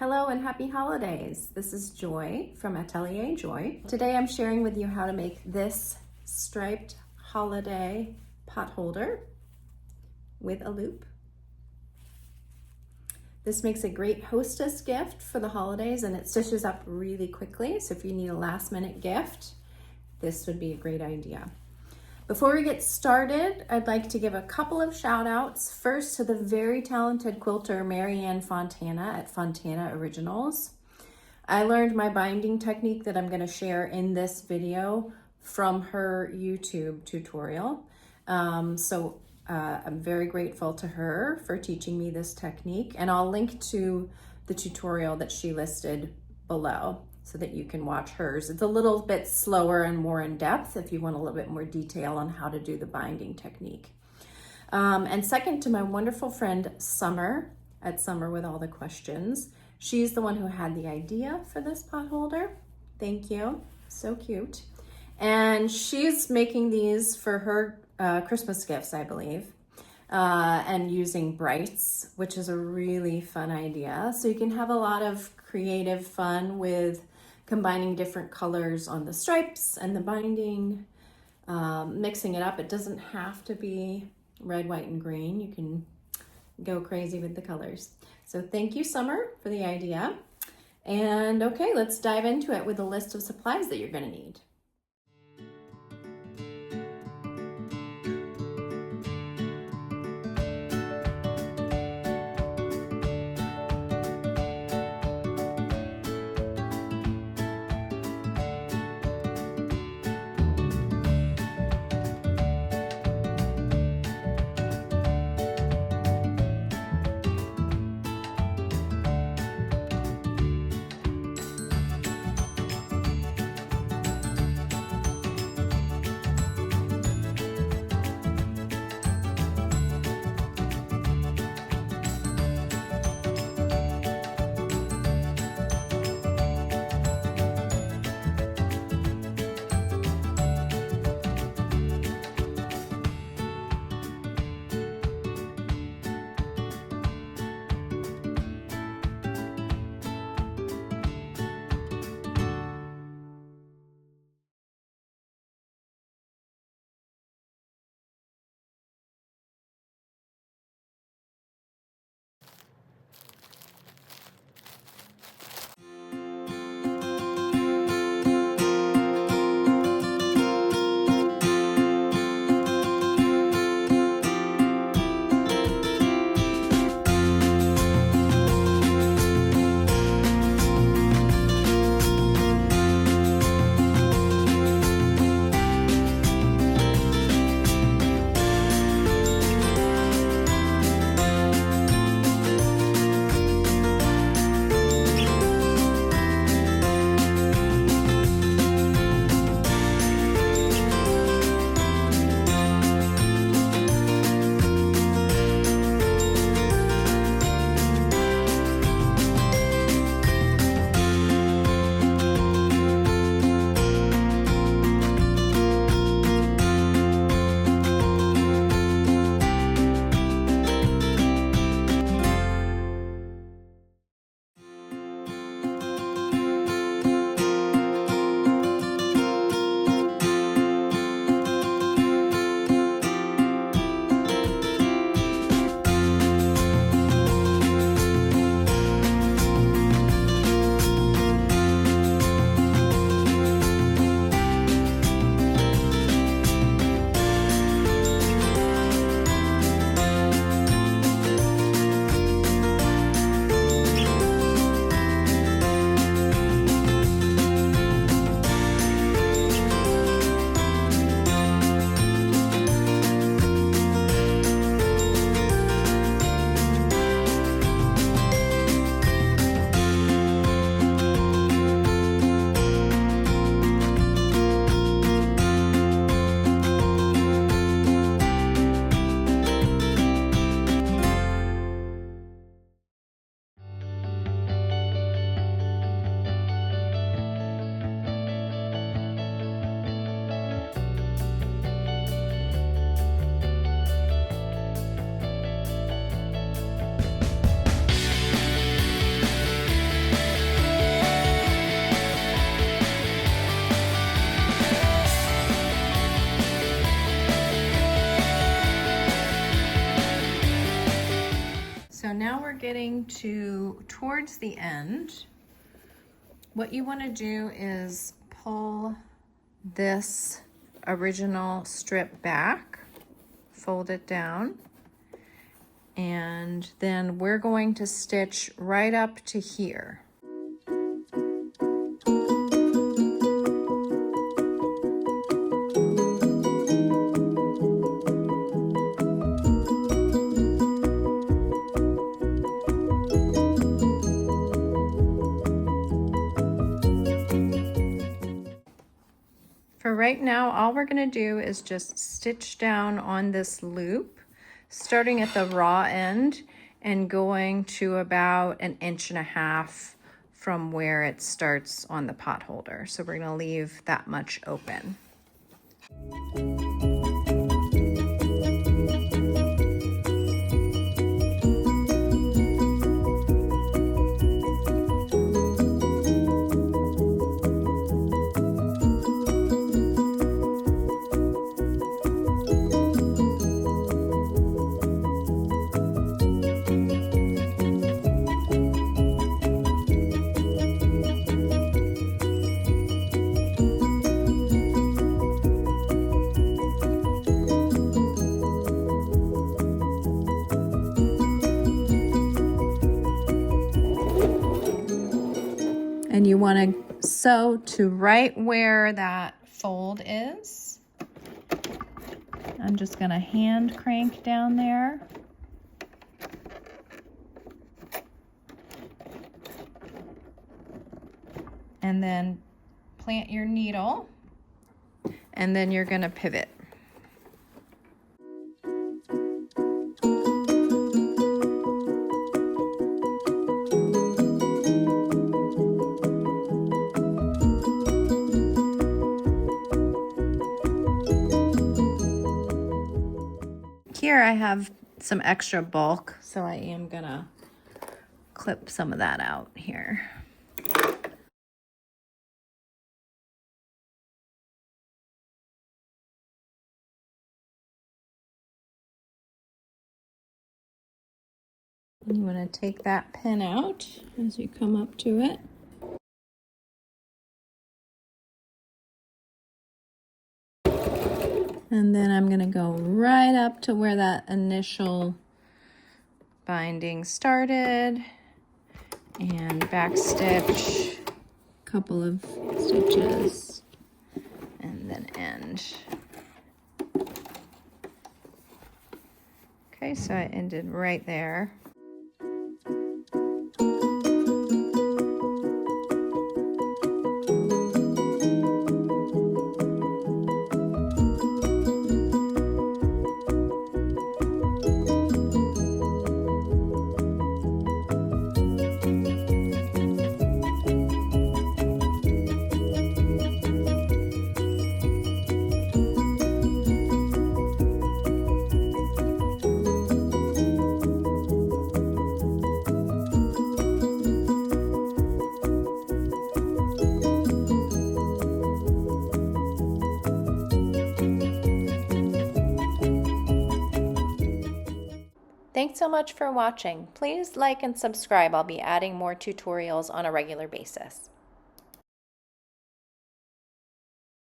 Hello and happy holidays. This is Joy from Atelier Joy. Today I'm sharing with you how to make this striped holiday pot holder with a loop. This makes a great hostess gift for the holidays and it stitches up really quickly. So if you need a last minute gift, this would be a great idea. Before we get started, I'd like to give a couple of shout outs. First to the very talented quilter, Marianne Fontana at Fontana Originals. I learned my binding technique that I'm going to share in this video from her YouTube tutorial. I'm very grateful to her for teaching me this technique, and I'll link to the tutorial that she listed below so that you can watch hers. It's a little bit slower and more in depth if you want a little bit more detail on how to do the binding technique. And second to my wonderful friend Summer at Summer with All the Questions. She's the one who had the idea for this pot holder. Thank you, so cute. And she's making these for her Christmas gifts, I believe, and using brights, which is a really fun idea. So you can have a lot of creative fun with combining different colors on the stripes and the binding, mixing it up. It doesn't have to be red, white, and green. You can go crazy with the colors. So thank you, Summer, for the idea. And okay, let's dive into it with a list of supplies that you're gonna need. getting towards the end, what you want to do is pull this original strip back, fold it down, and then we're going to stitch right up to here. For right now, all we're going to do is just stitch down on this loop, starting at the raw end and going to about 1.5 inches from where it starts on the pot holder. So we're going to leave that much open. And you want to sew to right where that fold is. I'm just going to hand crank down there. And then plant your needle, and then you're going to pivot. Here I have some extra bulk, so I am gonna clip some of that out here. You want to take that pin out as you come up to it. And then I'm going to go right up to where that initial binding started and back stitch a couple of stitches and then end. Okay, so I ended right there. Thanks so much for watching. Please like and subscribe. I'll be adding more tutorials on a regular basis.